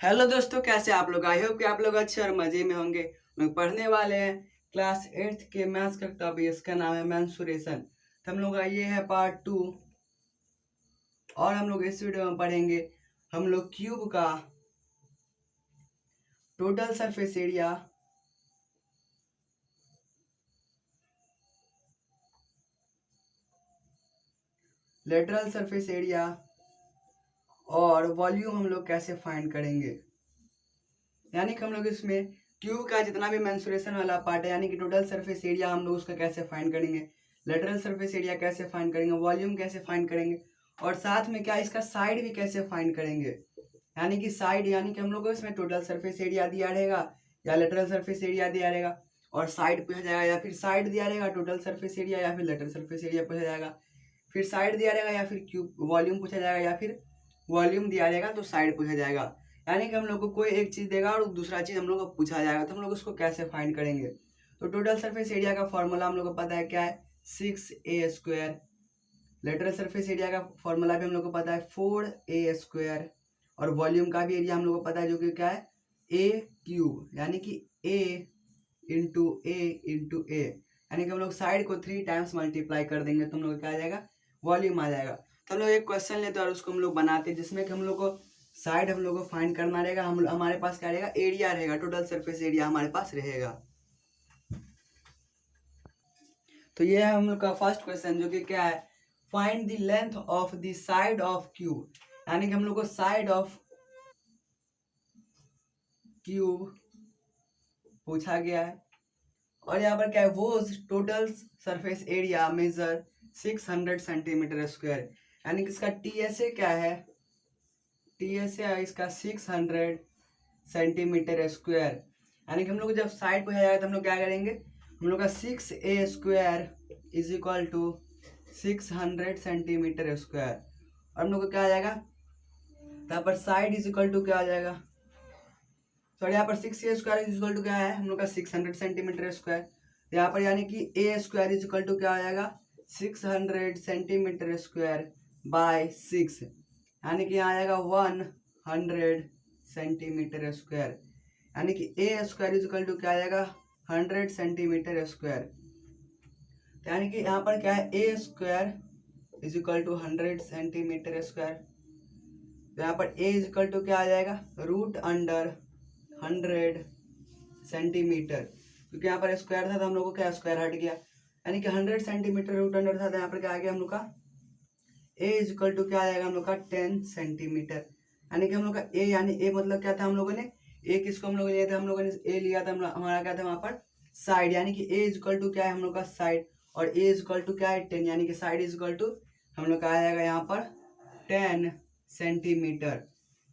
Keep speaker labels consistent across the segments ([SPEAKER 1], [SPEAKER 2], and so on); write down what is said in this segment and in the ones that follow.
[SPEAKER 1] Hello दोस्तों, कैसे आप लोग? आई होप कि आप लोग अच्छे और मजे में होंगे। लोग पढ़ने वाले हैं क्लास 8 के मैथ्स का टॉपिक, इसका नाम है मेंसुरेशन। तो हम लोग का ये है पार्ट 2 और हम लोग इस वीडियो में पढ़ेंगे हम लोग क्यूब का total surface area, lateral surface area और वॉल्यूम हम लोग कैसे फाइंड करेंगे। यानी कि हम लोग इसमें क्यूब का जितना भी मेंसुरेशन वाला पार्ट है, यानी कि टोटल सरफेस एरिया हम लोग उसका कैसे फाइंड करेंगे, लेटरल सरफेस एरिया कैसे फाइंड करेंगे, वॉल्यूम कैसे फाइंड करेंगे और साथ में क्या इसका साइड भी कैसे फाइंड करेंगे। यानी कि साइड, यानी कि हम लोग को इसमें टोटल सरफेस एरिया दिया रहेगा या लेटरल सरफेस एरिया दिया रहेगा और साइड पूछा जाएगा, या फिर साइड दिया रहेगा टोटल सरफेस एरिया या फिर लेटरल सरफेस एरिया पूछा जाएगा, फिर साइड दिया रहेगा या फिर क्यूब वॉल्यूम पूछा जाएगा, या फिर वॉल्यूम दिया रहेगा तो साइड पूछा जाएगा। यानी कि हम लोग को कोई एक चीज़ देगा और दूसरा चीज़ हम लोग को पूछा जाएगा, तो हम लोग उसको कैसे फाइंड करेंगे। तो टोटल सरफेस एरिया का फॉर्मूला हम लोग को पता है क्या है, 6a²। लेटरल सरफेस एरिया का फॉर्मूला भी हम लोग को पता है 4a²। और वॉल्यूम का भी एरिया हम लोग को पता है, जो कि क्या है a³ यानी कि a × a × a। यानी कि हम लोग साइड को 3 टाइम्स मल्टीप्लाई कर देंगे तो हम लोग क्या आ जाएगा, वॉल्यूम आ जाएगा। तो हम लोग एक क्वेश्चन लेते हैं और उसको हम लोग बनाते हैं, जिसमें कि हम लोग को साइड हम लोग को फाइंड करना रहेगा। हम हमारे पास क्या रहेगा, एरिया रहेगा, टोटल सरफेस एरिया हमारे पास रहेगा। तो ये है हम लोग का फर्स्ट क्वेश्चन, जो कि क्या है, find the length of the side of cube. यानी कि हम लोग को साइड ऑफ क्यूब पूछा गया है और यहाँ पर क्या है, वो total surface area measure 600 centimetre square. यानी कि इसका टीएसए क्या है, टीएसए है इसका 600 सेंटीमीटर स्क्वायर। यानी कि हम लोग जब साइड पे जाएगा तो हम लोग क्या करेंगे, हम लोग का 6a² is equal to 600 centimetre square. और हम लोग को क्या आ जाएगा, तो यहाँ पर साइड इज इक्वल टू क्या आ जाएगा, सॉरी यहाँ पर 6a² इज इक्वल टू क्या है, हम लोग का 600 सेंटीमीटर स्क्वायर। यहाँ पर यानी कि a² इज इक्वल टू क्या आ जाएगा, 600 सेंटीमीटर स्क्वायर बाय 6। यानी कि यहाँ आएगा 100 सेंटीमीटर स्क्वायर। यानी कि a² इज इक्वल टू क्या आ जाएगा, 100 सेंटीमीटर स्क्वायर। यानी कि यहाँ पर क्या है, a² is equal to 100 centimetre square. तो यहाँ पर a इज इक्वल टू क्या आ जाएगा, √100 सेंटीमीटर, क्योंकि यहाँ पर स्क्वायर था तो हम लोग को क्या स्क्वायर हट गया। यानी कि 100 सेंटीमीटर √100 था, तो यहाँ पर क्या आ गया हम लोग का a इज इक्वल टू क्या आ जाएगा हम लोग का 10 सेंटीमीटर। यानी कि हम लोग का a, यानी a मतलब क्या था, हम लोगों ने a किसको हम लोग लिए थे, हम लोगों ने a लिया था, हमारा क्या था वहाँ पर साइड। यानी कि a इज इक्वल टू क्या है हम लोग का साइड, और a इज इक्वल टू क्या है 10, यानी कि साइड इज इक्वल टू हम लोग का आ जाएगा यहाँ पर 10 सेंटीमीटर।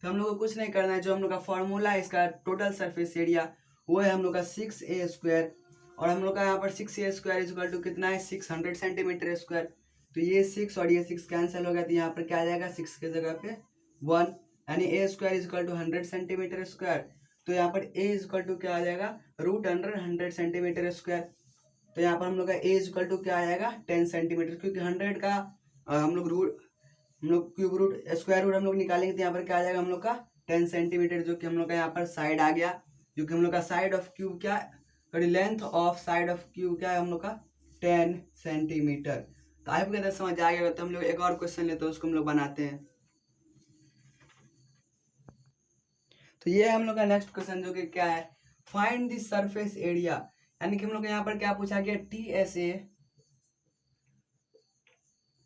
[SPEAKER 1] तो हम लोग को कुछ नहीं करना है, जो हम लोग का फॉर्मूला है इसका टोटल सरफेस एरिया वो है हम लोग का 6a²। और हम लोग का यहाँ पर 6a² इज इक्वल टू कितना है, 600 सेंटीमीटर स्क्वायर। तो ये 6 और ये 6 कैंसिल हो गया, तो यहाँ पर क्या आ जाएगा, 6 के जगह पे 1। यानी a² is equal to 100 centimetre square. तो यहाँ पर a इज इक्वल टू क्या आ जाएगा, √100 सेंटीमीटर स्क्वायर। तो यहाँ पर हम लोग का a इज इक्वल टू क्या आ जाएगा 10 सेंटीमीटर, क्योंकि 100 का हम लोग क्यूब रूट स्क्वायर रूट हम लोग निकालेंगे, तो यहाँ पर क्या आ जाएगा हम लोग का 10 सेंटीमीटर, जो कि हम लोग का यहाँ पर साइड आ गया। जो कि हम लोग का साइड ऑफ क्यूब क्या, length of side of cube क्या है हम लोग का 10 सेंटीमीटर। तो आपको कहते समझ आ गया। तो हम लोग एक और क्वेश्चन लेते हैं, उसको हम लोग बनाते हैं। तो ये है हम लोग का नेक्स्ट क्वेश्चन, जो कि क्या है, फाइंड द सरफेस एरिया। यानी कि हम लोग यहाँ पर क्या पूछा गया, TSA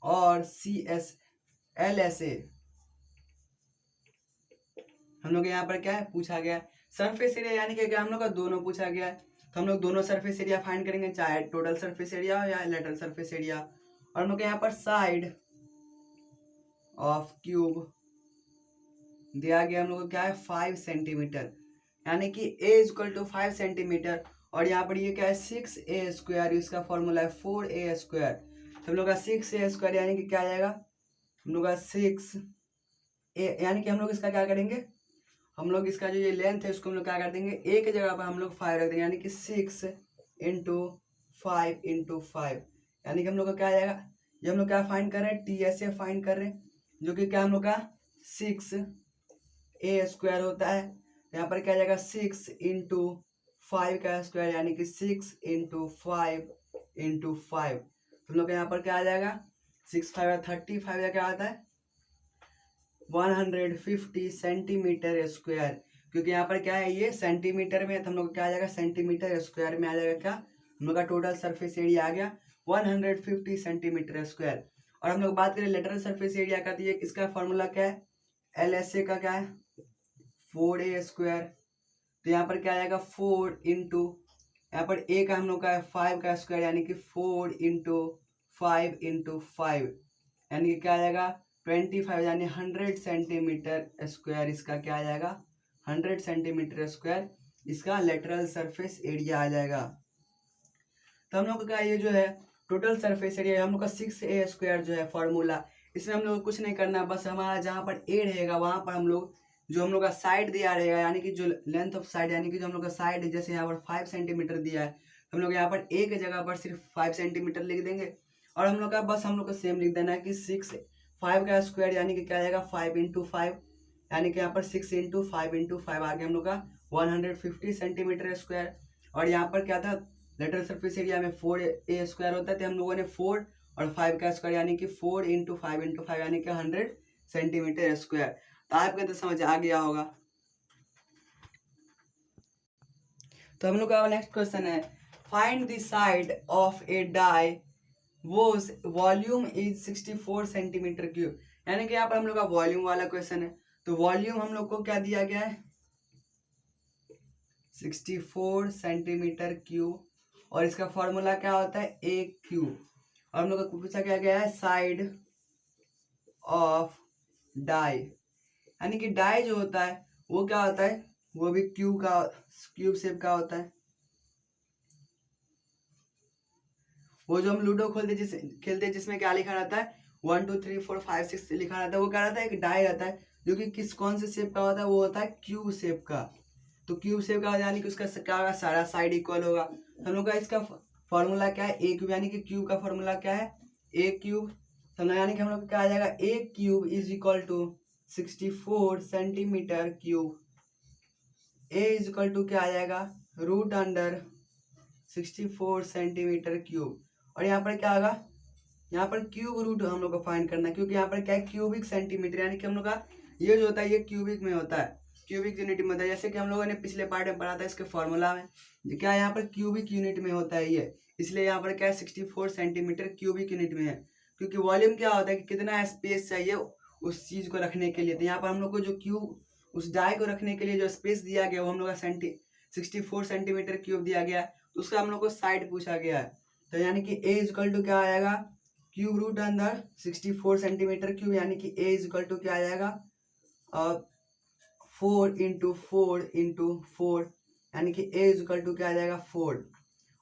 [SPEAKER 1] और LSA हम लोग यहाँ पर क्या है पूछा गया है। सरफेस एरिया यानी कि क्या हम लोग का दोनों पूछा गया है, तो हम लोग दोनों सरफेस एरिया फाइंड करेंगे, चाहे टोटल सरफेस एरिया हो या लेटरल सरफेस एरिया। और हम लोग यहाँ पर साइड ऑफ क्यूब दिया गया हम लोग को क्या है 5 सेंटीमीटर। यानी कि a is equal to 5 centimetre. और यहाँ पर ये क्या है 6a², इसका फॉर्मूला है 4a²। तो हम लोग का 6a² यानी कि क्या आ जाएगा, हम लोग का 6a, यानी कि हम लोग इसका क्या करेंगे, हम लोग इसका जो ये लेंथ है उसको हम लोग क्या कर देंगे, एक जगह पर हम लोग 5 रख देंगे। यानी कि 6 × 5 × 5। यानी कि हम लोग का क्या आ जाएगा, ये हम लोग क्या फाइंड कर रहे हैं, TSA फाइंड कर रहे हैं, जो कि क्या हम लोग का 6 ए स्क्वायर होता है, तो यहाँ पर क्या आ जाएगा 6 इंटू 5 का स्क्वायर, यानी कि 6 इंटू 5 इंटू 5। तो हम लोग यहाँ पर क्या आ जाएगा 6 5 35 या क्या आता है 150 सेंटीमीटर स्क्वायर, क्योंकि यहाँ पर क्या है ये सेंटीमीटर में है, तो हम लोग क्या आ जाएगा सेंटीमीटर स्क्वायर में आ जाएगा क्या, हम लोग का टोटल सरफेस एरिया आ गया 150 सेंटीमीटर स्क्वायर। और हम लोग बात करें लेटरल सरफेस एरिया का, तो ये इसका फॉर्मूला क्या है, LSA का क्या है 4a स्क्वायर। तो यहाँ पर क्या आएगा 4 इंटू, यहाँ पर a का हम लोग का है 5 का स्क्वायर, यानी कि 4 इंटू 5 इंटू 5, यानी कि क्या आ जाएगा 25, यानी 100 सेंटीमीटर स्क्वायर इसका क्या आ जाएगा 100 सेंटीमीटर स्क्वायर इसका लेटरल सरफेस एरिया आ जाएगा। तो हम लोग का ये जो है टोटल सरफेस एरिया हम लोग का 6a स्क्वायर जो है फॉर्मूला, इसमें हम लोग को कुछ नहीं करना, बस हमारा जहाँ पर a रहेगा वहाँ पर हम लोग जो हम लोग का साइड दिया रहेगा, यानी कि जो लेंथ ऑफ साइड, यानी कि जो हम लोग का साइड जैसे यहाँ पर 5 सेंटीमीटर दिया है, हम लोग यहाँ पर a के जगह पर सिर्फ 5 सेंटीमीटर लिख देंगे। और हम लोग का बस हम लोग को सेम लिख देना है कि 5 का स्क्वायर, यानी कि क्या आ जाएगा 5 इंटू 5, यानी कि यहाँ पर 6 इंटू 5 इंटू 5 आ गया हम लोग का 150 सेंटीमीटर स्क्वायर। और यहाँ पर क्या था लेटरल सरफेस एरिया में 4a स्क्वायर होता है, तो हम लोगों ने 4 और 5 का स्क्वायर, यानी कि 4 इंटू 5 इंटू 5, यानी कि 100 सेंटीमीटर स्क्वायर। तो आपको तो समझ आ गया होगा। तो हम लोग का नेक्स्ट क्वेश्चन है find the side of a die whose volume is 64 centimetre cube, यानी कि यहाँ पर हम लोग का वॉल्यूम वाला क्वेश्चन है। तो वॉल्यूम हम लोग को क्या दिया गया है 64 सेंटीमीटर क्यूब, और इसका फॉर्मूला क्या होता है ए क्यूब। और हम लोग को पूछा क्या गया है साइड ऑफ डाई, यानी कि डाई जो होता है वो क्या होता है वो भी क्यूब शेप का होता है। वो जो हम लूडो खेलते जिसमें क्या लिखा रहता है 1 2 3 4 5 6 लिखा रहता है, वो क्या रहता है एक डाई रहता है जो कि कौन से शेप का होता है, वो होता है क्यूब शेप का। तो क्यूब शेप का यानी कि उसका क्या होगा सारा साइड इक्वल होगा। हम लोग का इसका फॉर्मूला क्या है ए क्यूब, यानी कि क्यूब का फॉर्मूला क्या है ए क्यूब। समझो, यानी कि हम लोग क्या आ जाएगा A cube is equal to 64 centimetre cube. A is equal to क्या आ जाएगा रूट अंडर 64 सेंटीमीटर क्यूब। और यहाँ पर क्या होगा यहाँ पर क्यूब रूट हम लोग को फाइंड करना है, क्योंकि यहाँ पर क्या है क्यूबिक सेंटीमीटर, यानी कि हम लोग का ये जो होता है ये क्यूबिक में होता है, क्यूबिक यूनिट में होता है। जैसे कि हम लोगों ने पिछले पार्ट में पढ़ा था इसके फॉर्मूला में क्या यहाँ पर क्यूबिक यूनिट में होता है ये, इसलिए यहाँ पर क्या है 64 सेंटीमीटर क्यूबिक यूनिट में है। क्योंकि वॉल्यूम क्या होता है कि कितना स्पेस चाहिए उस चीज को रखने के लिए, तो यहाँ पर हम लोग को जो क्यूब उस डाई को रखने के लिए जो स्पेस दिया गया वो हम लोग का 64 सेंटीमीटर क्यूब दिया गया, तो उसका हम लोग को साइड पूछा गया है। तो यानी कि ए इजकल टू क्या आएगा क्यूब रूट अंदर 64 सेंटीमीटर क्यूब, यानी कि ए इजकल टू क्या आ जाएगा 4 इंटू 4 इंटू 4, यानी कि ए इजकल टू क्या आ जाएगा 4।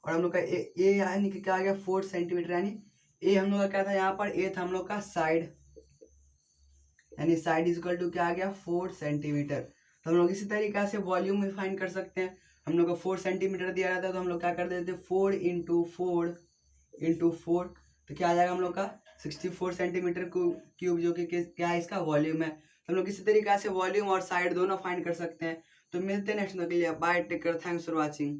[SPEAKER 1] और हम लोग का ए यानी कि क्या आ गया 4 सेंटीमीटर, यानी ए हम लोग का क्या था यहाँ पर ए था हम लोग का साइड, यानी साइड इजकल टू क्या आ गया 4 सेंटीमीटर। तो हम लोग इसी तरीका से वॉल्यूम में फाइंड कर सकते हैं। हम लोग को 4 सेंटीमीटर दिया रहता है तो हम लोग क्या कर देते 4 इंटू 4 इंटू 4, तो क्या आ जाएगा हम लोग का 64 सेंटीमीटर क्यूब, जो कि क्या है इसका वॉल्यूम है। तो हम लोग इसी तरीका से वॉल्यूम और साइड दोनों फाइंड कर सकते हैं। तो मिलते हैं नेक्स्ट के लिए, bye, take care, thanks for watching.